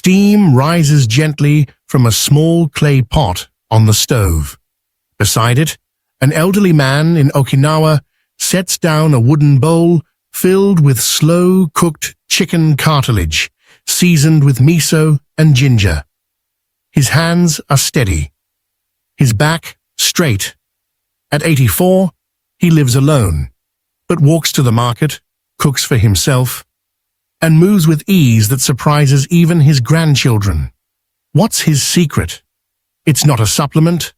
Steam rises gently from a small clay pot on the stove. Beside it, an elderly man in Okinawa sets down a wooden bowl filled with slow-cooked chicken cartilage, seasoned with miso and ginger. His hands are steady, his back straight. At 84, he lives alone, but walks to the market, cooks for himself, and moves with ease that surprises even his grandchildren. What's his secret? It's not a supplement,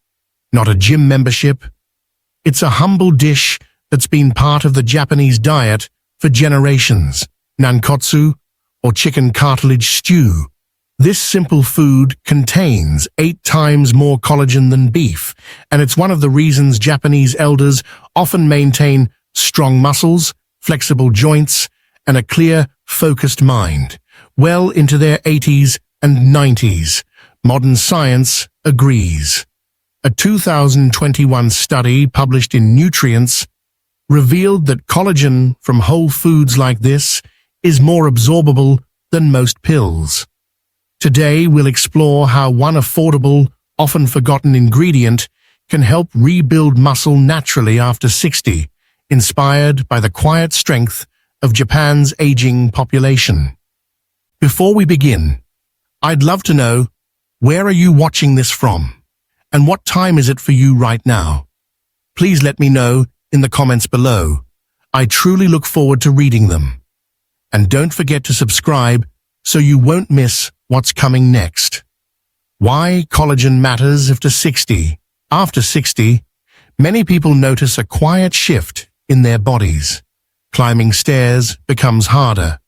not a gym membership. It's a humble dish that's been part of the Japanese diet for generations: nankotsu, or chicken cartilage stew. This simple food contains 8 times more collagen than beef, and it's one of the reasons Japanese elders often maintain strong muscles, flexible joints, and a clear, focused mind. Well into their 80s and 90s, modern science agrees. A 2021 study published in Nutrients revealed that collagen from whole foods like this is more absorbable than most pills. Today, we'll explore how one affordable, often forgotten ingredient can help rebuild muscle naturally after 60, inspired by the quiet strength of Japan's aging population. Before we begin, I'd love to know, where are you watching this from? And what time is it for you right now? Please let me know in the comments below. I truly look forward to reading them. And don't forget to subscribe so you won't miss what's coming next. Why collagen matters after 60. After 60, many people notice a quiet shift in their bodies. Climbing stairs becomes harder.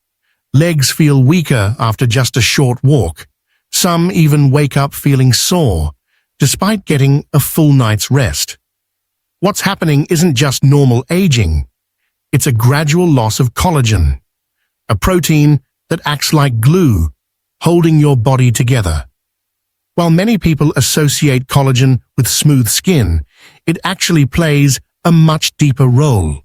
Legs feel weaker after just a short walk. Some even wake up feeling sore, despite getting a full night's rest. What's happening isn't just normal aging. It's a gradual loss of collagen, a protein that acts like glue, holding your body together. While many people associate collagen with smooth skin, it actually plays a much deeper role.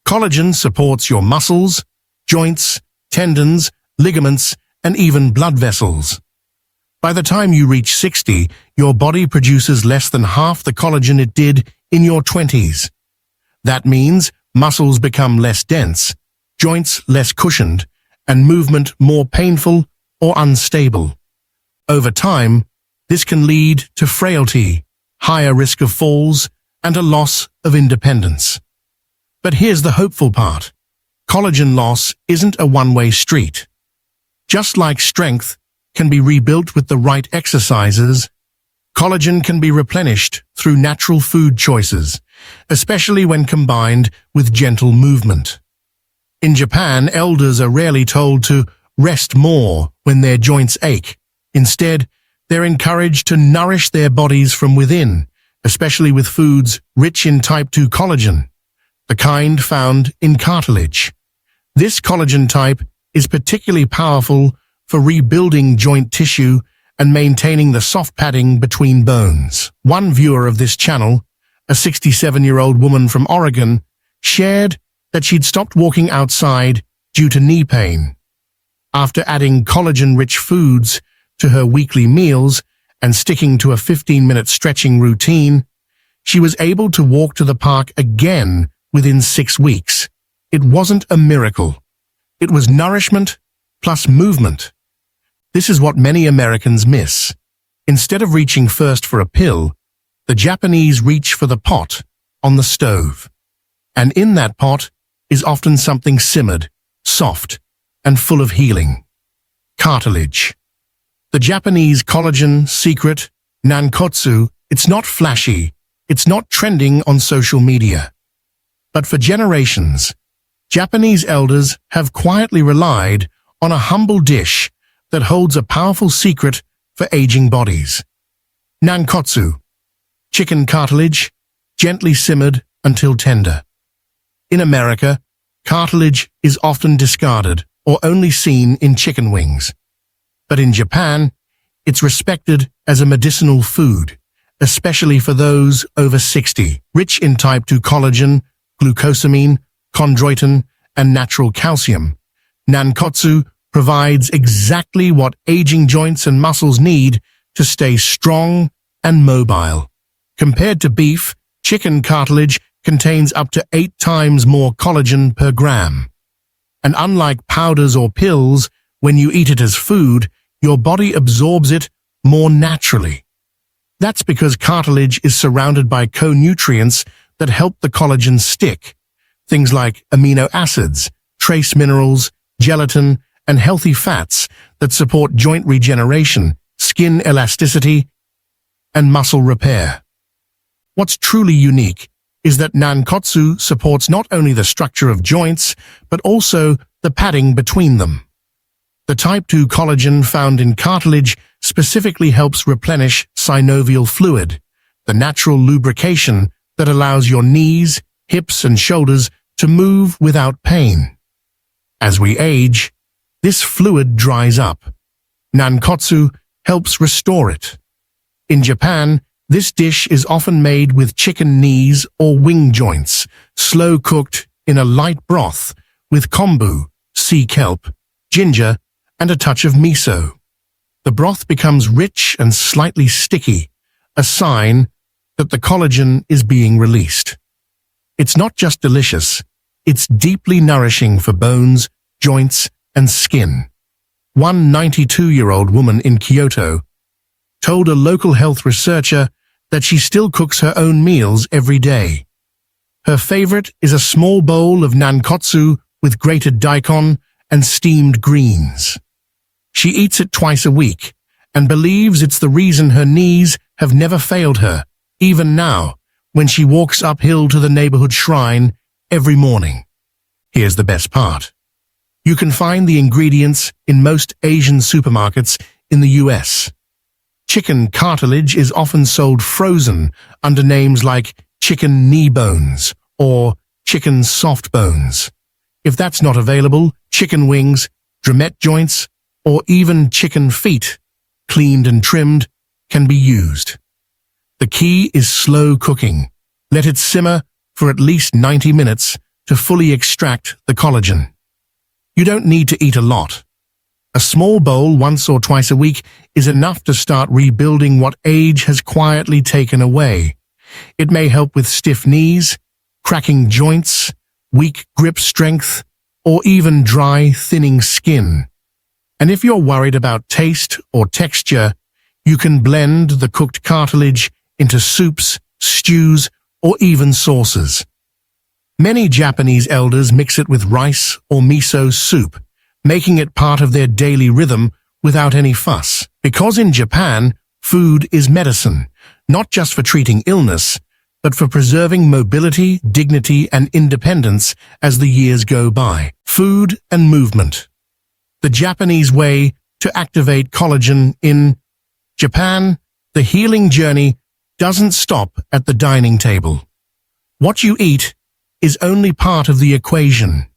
Collagen supports your muscles, joints, tendons, ligaments, and even blood vessels. By the time you reach 60, your body produces less than half the collagen it did in your 20s. That means muscles become less dense, joints less cushioned, and movement more painful or unstable. Over time, this can lead to frailty, higher risk of falls, and a loss of independence. But here's the hopeful part. Collagen loss isn't a one-way street. Just like strength can be rebuilt with the right exercises, collagen can be replenished through natural food choices, especially when combined with gentle movement. In Japan, elders are rarely told to rest more when their joints ache. Instead, they're encouraged to nourish their bodies from within, especially with foods rich in type 2 collagen, the kind found in cartilage. This collagen type is particularly powerful for rebuilding joint tissue and maintaining the soft padding between bones. One viewer of this channel, a 67-year-old woman from Oregon, shared that she'd stopped walking outside due to knee pain. After adding collagen-rich foods to her weekly meals and sticking to a 15-minute stretching routine, she was able to walk to the park again within 6 weeks. It wasn't a miracle. It was nourishment plus movement. This is what many Americans miss. Instead of reaching first for a pill, the Japanese reach for the pot on the stove. And in that pot is often something simmered, soft, and full of healing. Cartilage. The Japanese collagen secret, nankotsu, it's not flashy, it's not trending on social media. But for generations, Japanese elders have quietly relied on a humble dish that holds a powerful secret for aging bodies. Nankotsu, chicken cartilage, gently simmered until tender. In America, cartilage is often discarded or only seen in chicken wings. But in Japan, it's respected as a medicinal food, especially for those over 60, rich in type 2 collagen, glucosamine, chondroitin, and natural calcium. Nankotsu provides exactly what aging joints and muscles need to stay strong and mobile. Compared to beef, chicken cartilage contains up to 8 times more collagen per gram. And unlike powders or pills, when you eat it as food, your body absorbs it more naturally. That's because cartilage is surrounded by co-nutrients that help the collagen stick. Things like amino acids, trace minerals, gelatin, and healthy fats that support joint regeneration, skin elasticity, and muscle repair. What's truly unique is that Nankotsu supports not only the structure of joints, but also the padding between them. The type 2 collagen found in cartilage specifically helps replenish synovial fluid, the natural lubrication that allows your knees, hips, and shoulders to move without pain. As we age, this fluid dries up. Nankotsu helps restore it. In Japan, this dish is often made with chicken knees or wing joints, slow-cooked in a light broth with kombu, sea kelp, ginger, and a touch of miso. The broth becomes rich and slightly sticky, a sign that the collagen is being released. It's not just delicious, it's deeply nourishing for bones, joints, and skin. One 92-year-old woman in Kyoto told a local health researcher that she still cooks her own meals every day. Her favorite is a small bowl of nankotsu with grated daikon and steamed greens. She eats it twice a week and believes it's the reason her knees have never failed her, even now, when she walks uphill to the neighborhood shrine every morning. Here's the best part. You can find the ingredients in most Asian supermarkets in the US. Chicken cartilage is often sold frozen under names like chicken knee bones or chicken soft bones. If that's not available, chicken wings, drumette joints, or even chicken feet, cleaned and trimmed, can be used. The key is slow cooking. Let it simmer for at least 90 minutes to fully extract the collagen. You don't need to eat a lot. A small bowl once or twice a week is enough to start rebuilding what age has quietly taken away. It may help with stiff knees, cracking joints, weak grip strength, or even dry, thinning skin. And if you're worried about taste or texture, you can blend the cooked cartilage into soups, stews, or even sauces. Many Japanese elders mix it with rice or miso soup, making it part of their daily rhythm without any fuss. Because in Japan, food is medicine, not just for treating illness, but for preserving mobility, dignity, and independence as the years go by. Food and movement. The Japanese way to activate collagen. In Japan, the healing journey doesn't stop at the dining table. What you eat is only part of the equation.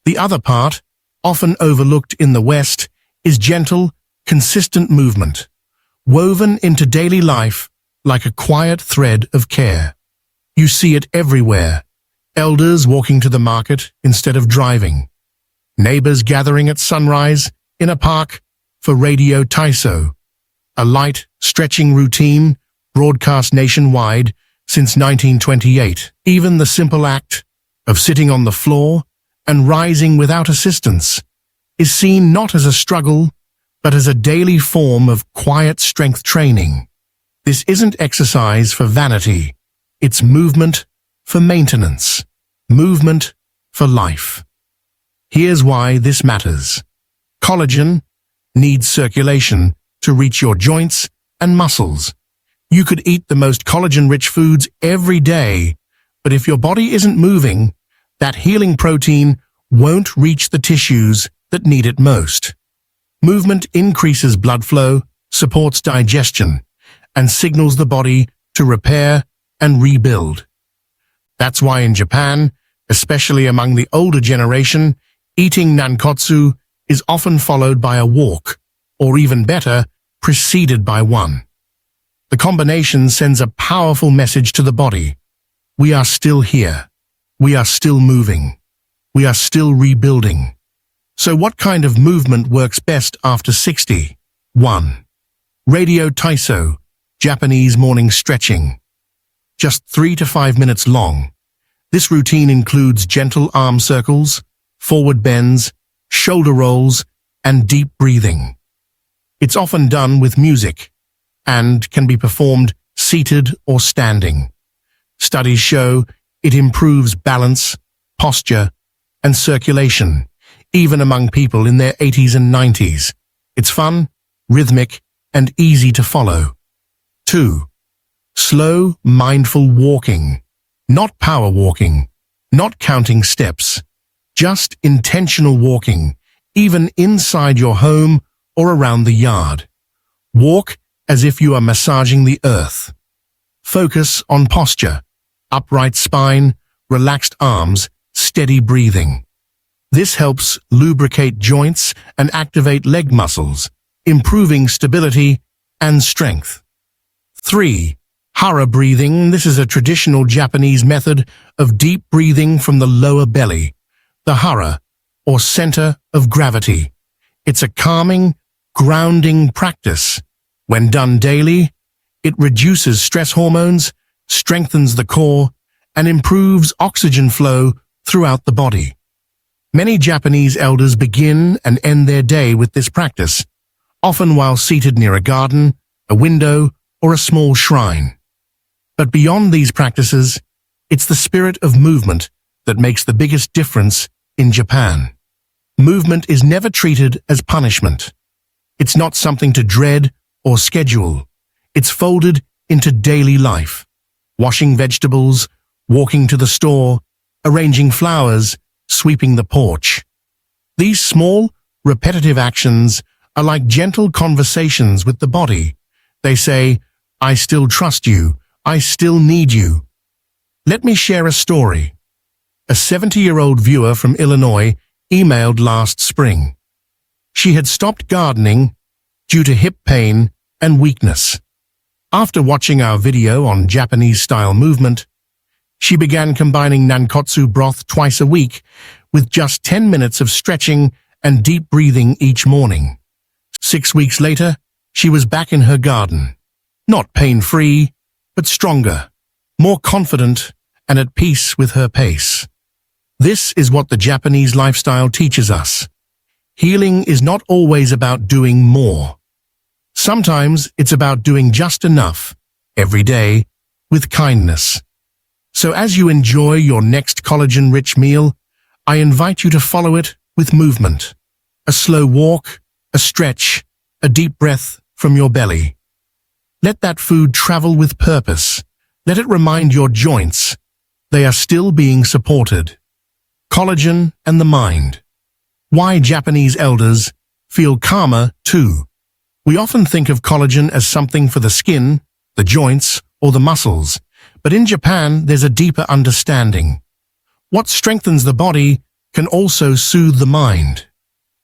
The other part, often overlooked in the West, is gentle, consistent movement, woven into daily life like a quiet thread of care. You see it everywhere. Elders walking to the market instead of driving. Neighbors gathering at sunrise in a park for radio taiso. A light, stretching routine broadcast nationwide since 1928. Even the simple act of sitting on the floor and rising without assistance is seen not as a struggle, but as a daily form of quiet strength training. This isn't exercise for vanity. It's movement for maintenance, movement for life. Here's why this matters. Collagen needs circulation to reach your joints and muscles. You could eat the most collagen-rich foods every day, but if your body isn't moving, that healing protein won't reach the tissues that need it most. Movement increases blood flow, supports digestion, and signals the body to repair and rebuild. That's why in Japan, especially among the older generation, eating nankotsu is often followed by a walk, or even better, preceded by one. The combination sends a powerful message to the body. We are still here. We are still moving. We are still rebuilding. So what kind of movement works best after 60? 1. Radio Taiso, Japanese morning stretching. Just 3 to 5 minutes long. This routine includes gentle arm circles, forward bends, shoulder rolls, and deep breathing. It's often done with music and can be performed seated or standing. Studies show it improves balance, posture, and circulation, even among people in their 80s and 90s. It's fun, rhythmic, and easy to follow. 2. Slow, mindful walking. Not power walking, not counting steps, just intentional walking, even inside your home or around the yard. Walk as if you are massaging the earth. Focus on posture, upright spine, relaxed arms, steady breathing. This helps lubricate joints and activate leg muscles, improving stability and strength. 3. Hara breathing. This is a traditional Japanese method of deep breathing from the lower belly, the hara, or center of gravity. It's a calming, grounding practice. When done daily, it reduces stress hormones, strengthens the core, and improves oxygen flow throughout the body. Many Japanese elders begin and end their day with this practice, often while seated near a garden, a window, or a small shrine. But beyond these practices, it's the spirit of movement that makes the biggest difference in Japan. Movement is never treated as punishment. It's not something to dread or schedule. It's folded into daily life. Washing vegetables, walking to the store, arranging flowers, sweeping the porch. These small, repetitive actions are like gentle conversations with the body. They say, "I still trust you. I still need you." Let me share a story. A 70-year-old viewer from Illinois emailed last spring. She had stopped gardening due to hip pain and weakness. After watching our video on Japanese-style movement, she began combining nankotsu broth twice a week with just 10 minutes of stretching and deep breathing each morning. 6 weeks later, she was back in her garden. Not pain-free, but stronger, more confident, and at peace with her pace. This is what the Japanese lifestyle teaches us. Healing is not always about doing more. Sometimes it's about doing just enough, every day, with kindness. So as you enjoy your next collagen-rich meal, I invite you to follow it with movement. A slow walk, a stretch, a deep breath from your belly. Let that food travel with purpose. Let it remind your joints they are still being supported. Collagen and the mind. Why Japanese elders feel calmer too. We often think of collagen as something for the skin, the joints, or the muscles, but in Japan there's a deeper understanding. What strengthens the body can also soothe the mind.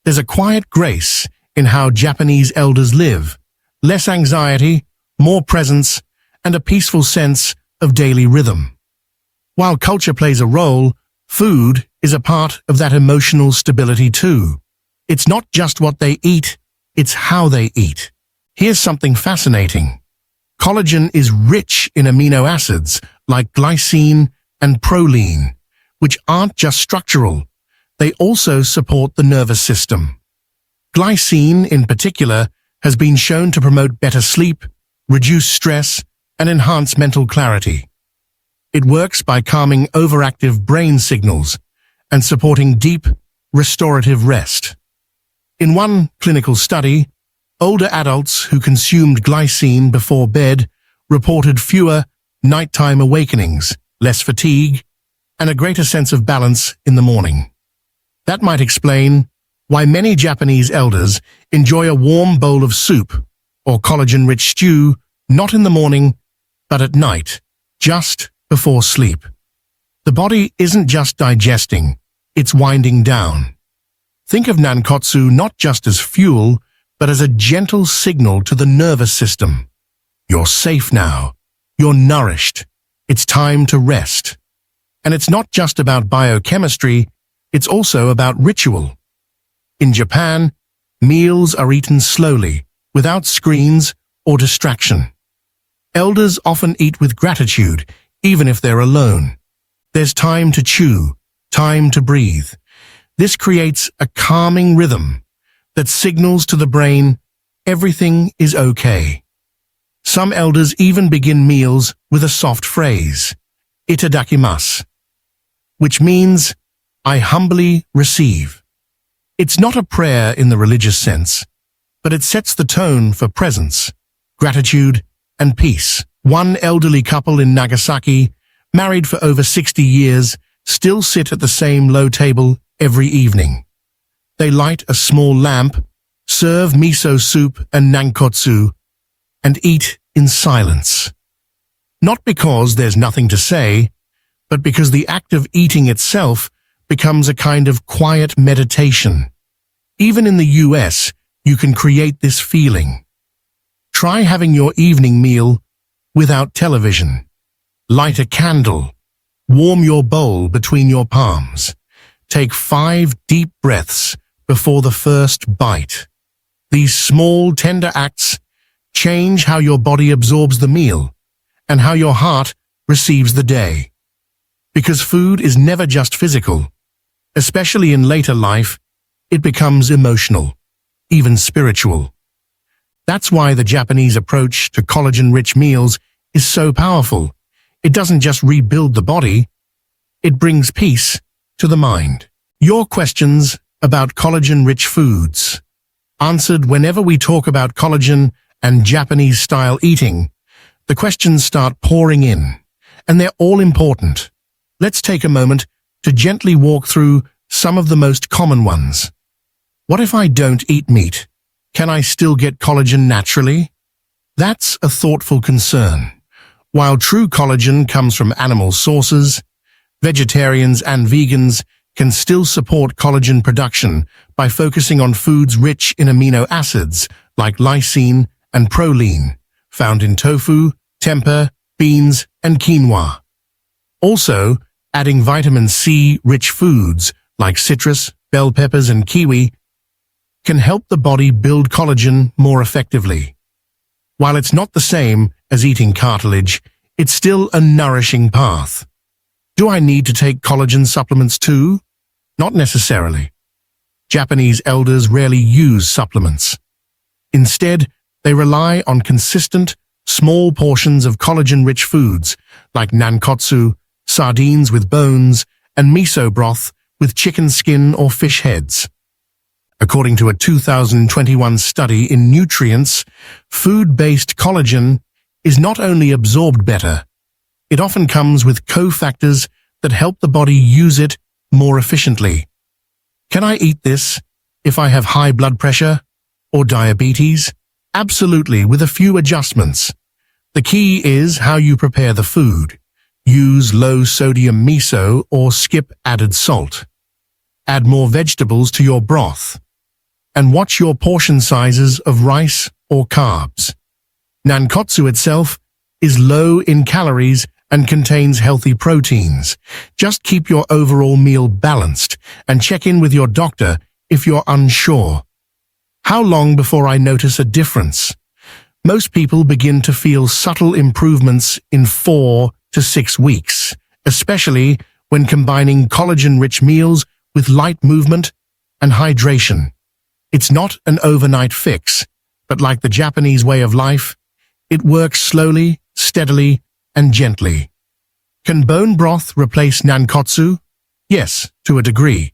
There's a quiet grace in how Japanese elders live, less anxiety, more presence, and a peaceful sense of daily rhythm. While culture plays a role, food is a part of that emotional stability too. It's not just what they eat, it's how they eat. Here's something fascinating. Collagen is rich in amino acids like glycine and proline, which aren't just structural. They also support the nervous system. Glycine, in particular, has been shown to promote better sleep, reduce stress, and enhance mental clarity. It works by calming overactive brain signals and supporting deep, restorative rest. In one clinical study, older adults who consumed glycine before bed reported fewer nighttime awakenings, less fatigue, and a greater sense of balance in the morning. That might explain why many Japanese elders enjoy a warm bowl of soup or collagen-rich stew not in the morning, but at night, just before sleep. The body isn't just digesting, it's winding down. Think of nankotsu not just as fuel, but as a gentle signal to the nervous system. You're safe now. You're nourished. It's time to rest. And it's not just about biochemistry, it's also about ritual. In Japan, meals are eaten slowly, without screens or distraction. Elders often eat with gratitude, even if they're alone. There's time to chew, time to breathe. This creates a calming rhythm that signals to the brain everything is okay. Some elders even begin meals with a soft phrase, itadakimasu, which means, I humbly receive. It's not a prayer in the religious sense, but it sets the tone for presence, gratitude, and peace. One elderly couple in Nagasaki, married for over 60 years, still sit at the same low table every evening. They light a small lamp, serve miso soup and nankotsu, and eat in silence. Not because there's nothing to say, but because the act of eating itself becomes a kind of quiet meditation. Even in the US, you can create this feeling. Try having your evening meal without television. Light a candle. Warm your bowl between your palms. Take 5 deep breaths before the first bite. These small, tender acts change how your body absorbs the meal and how your heart receives the day. Because food is never just physical. Especially in later life, it becomes emotional, even spiritual. That's why the Japanese approach to collagen-rich meals is so powerful. It doesn't just rebuild the body, it brings peace to the mind. Your questions about collagen-rich foods, answered whenever we talk about collagen and Japanese-style eating. The questions start pouring in, and they're all important. Let's take a moment to gently walk through some of the most common ones. What if I don't eat meat? Can I still get collagen naturally? That's a thoughtful concern. While true collagen comes from animal sources, vegetarians and vegans can still support collagen production by focusing on foods rich in amino acids like lysine and proline, found in tofu, tempeh, beans, and quinoa. Also, adding vitamin C-rich foods like citrus, bell peppers, and kiwi can help the body build collagen more effectively. While it's not the same as eating cartilage, it's still a nourishing path. Do I need to take collagen supplements too? Not necessarily. Japanese elders rarely use supplements. Instead, they rely on consistent, small portions of collagen-rich foods like nankotsu, sardines with bones, and miso broth with chicken skin or fish heads. According to a 2021 study in Nutrients, food-based collagen is not only absorbed better, it often comes with cofactors that help the body use it more efficiently. Can I eat this if I have high blood pressure or diabetes? Absolutely, with a few adjustments. The key is how you prepare the food. Use low-sodium miso or skip added salt. Add more vegetables to your broth. And watch your portion sizes of rice or carbs. Nankotsu itself is low in calories and contains healthy proteins. Just keep your overall meal balanced and check in with your doctor if you're unsure. How long before I notice a difference? Most people begin to feel subtle improvements in 4 to 6 weeks, especially when combining collagen-rich meals with light movement and hydration. It's not an overnight fix, but like the Japanese way of life, it works slowly, steadily, and gently. Can bone broth replace nankotsu? Yes, to a degree.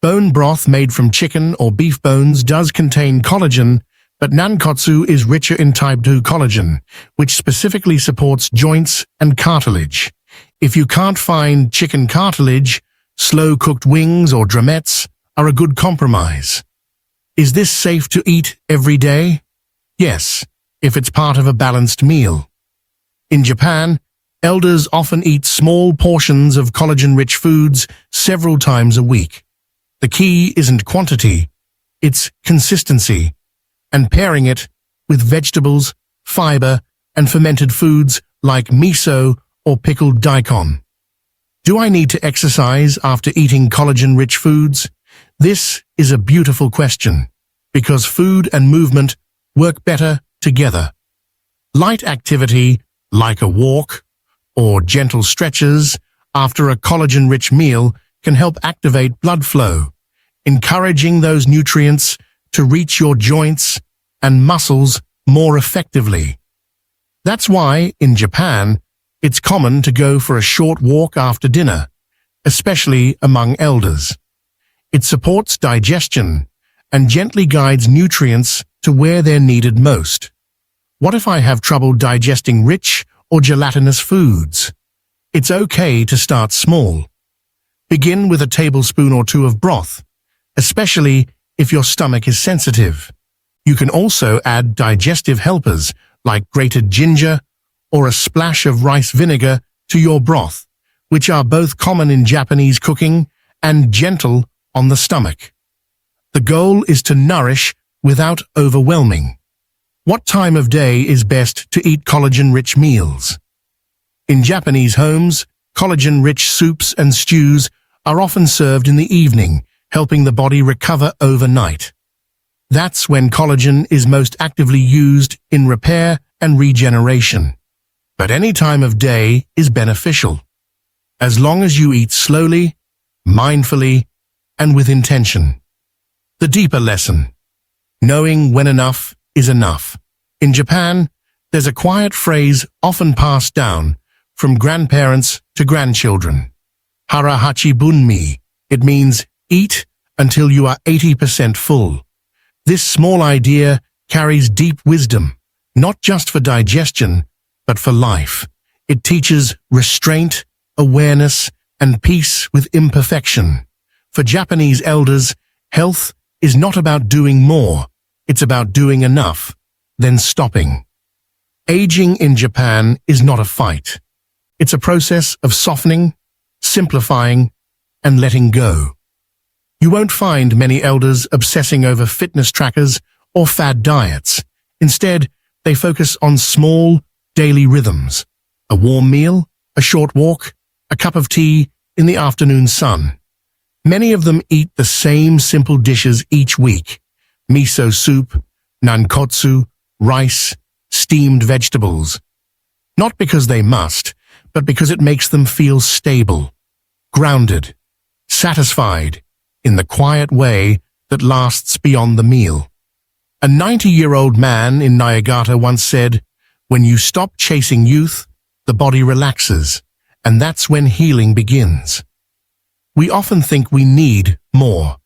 Bone broth made from chicken or beef bones does contain collagen, but nankotsu is richer in type 2 collagen, which specifically supports joints and cartilage. If you can't find chicken cartilage, slow-cooked wings or drumettes are a good compromise. Is this safe to eat every day? Yes, if it's part of a balanced meal. In Japan, elders often eat small portions of collagen-rich foods several times a week. The key isn't quantity, it's consistency, and pairing it with vegetables, fiber, and fermented foods like miso or pickled daikon. Do I need to exercise after eating collagen-rich foods? This is a beautiful question, because food and movement work better together. Light activity, like a walk, or gentle stretches after a collagen-rich meal can help activate blood flow, encouraging those nutrients to reach your joints and muscles more effectively. That's why, in Japan, it's common to go for a short walk after dinner, especially among elders. It supports digestion and gently guides nutrients to where they're needed most. What if I have trouble digesting rich or gelatinous foods? It's okay to start small. Begin with a tablespoon or two of broth, especially if your stomach is sensitive. You can also add digestive helpers like grated ginger or a splash of rice vinegar to your broth, which are both common in Japanese cooking and gentle on the stomach. The goal is to nourish without overwhelming. What time of day is best to eat collagen-rich meals? In Japanese homes, collagen-rich soups and stews are often served in the evening, helping the body recover overnight. That's when collagen is most actively used in repair and regeneration. But any time of day is beneficial, as long as you eat slowly, mindfully, and with intention. The deeper lesson: knowing when enough is enough. In Japan, there's a quiet phrase often passed down from grandparents to grandchildren. Harahachi bunmi. It means eat until you are 80% full. This small idea carries deep wisdom, not just for digestion, but for life. It teaches restraint, awareness, and peace with imperfection. For Japanese elders, health is not about doing more, it's about doing enough, then stopping. Aging in Japan is not a fight. It's a process of softening, simplifying, and letting go. You won't find many elders obsessing over fitness trackers or fad diets. Instead, they focus on small, daily rhythms: a warm meal, a short walk, a cup of tea in the afternoon sun. Many of them eat the same simple dishes each week: miso soup, nankotsu, rice, steamed vegetables. Not because they must, but because it makes them feel stable, grounded, satisfied, in the quiet way that lasts beyond the meal. A 90-year-old man in Niigata once said, "When you stop chasing youth, the body relaxes, and that's when healing begins." We often think we need more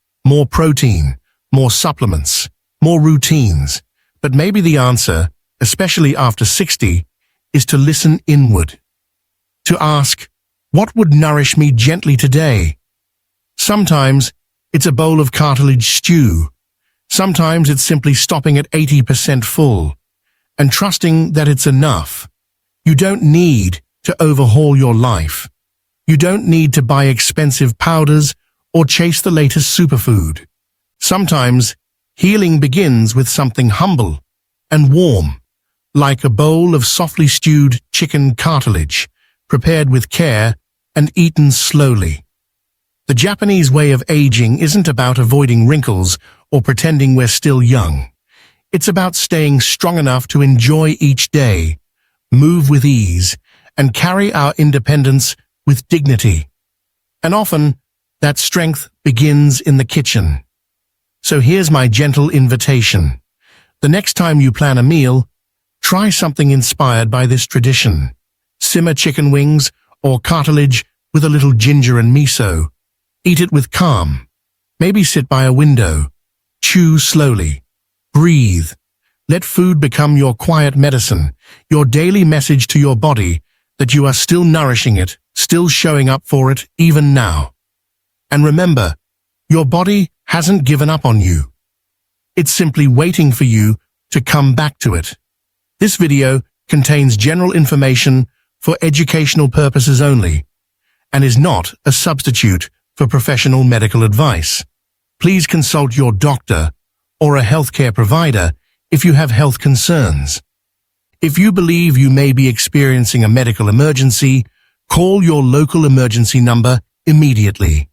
protein, more supplements, more routines, but maybe the answer, especially after 60, is to listen inward. To ask, what would nourish me gently today? Sometimes it's a bowl of cartilage stew. Sometimes it's simply stopping at 80% full and trusting that it's enough. You don't need to overhaul your life. You don't need to buy expensive powders or chase the latest superfood. Sometimes healing begins with something humble and warm, like a bowl of softly stewed chicken cartilage, prepared with care and eaten slowly. The Japanese way of aging isn't about avoiding wrinkles or pretending we're still young. It's about staying strong enough to enjoy each day, move with ease, and carry our independence with dignity. And often, that strength begins in the kitchen. So here's my gentle invitation. The next time you plan a meal, try something inspired by this tradition. Simmer chicken wings or cartilage with a little ginger and miso. Eat it with calm. Maybe sit by a window. Chew slowly. Breathe. Let food become your quiet medicine, your daily message to your body that you are still nourishing it, still showing up for it, even now. And remember, your body hasn't given up on you. It's simply waiting for you to come back to it. This video contains general information for educational purposes only and is not a substitute for professional medical advice. Please consult your doctor or a healthcare provider if you have health concerns. If you believe you may be experiencing a medical emergency, call your local emergency number immediately.